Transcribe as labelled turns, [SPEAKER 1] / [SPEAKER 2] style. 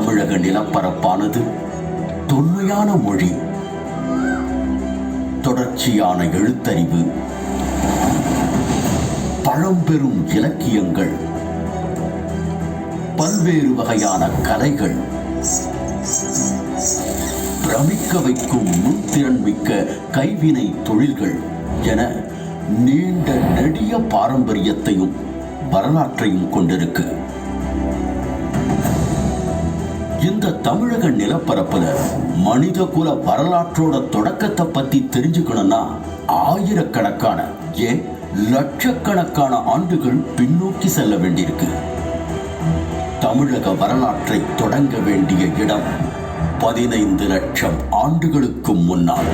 [SPEAKER 1] தமிழக நிலப்பரப்பானது தொன்மையான மொழி, தொடர்ச்சியான எழுத்தறிவு, பழம்பெரும் இலக்கியங்கள், பல்வேறு வகையான கலைகள், பிரமிக்க வைக்கும் நுண்திறன் மிக்க கைவினை தொழில்கள் என நீண்ட நெடிய பாரம்பரியத்தையும் வரலாற்றையும் கொண்டிருக்கு. இந்த தமிழக நிலப்பரப்புல மனித குல வரலாற்றோட தொடக்கத்தை பத்தி தெரிஞ்சுக்கணும்னா ஆயிரக்கணக்கான, ஏன் லட்சக்கணக்கான ஆண்டுகள் பின்னோக்கி செல்ல வேண்டியிருக்கு. தமிழக வரலாற்றை தொடங்க வேண்டிய இடம் 15 லட்சம் ஆண்டுகளுக்கு முன்னால்.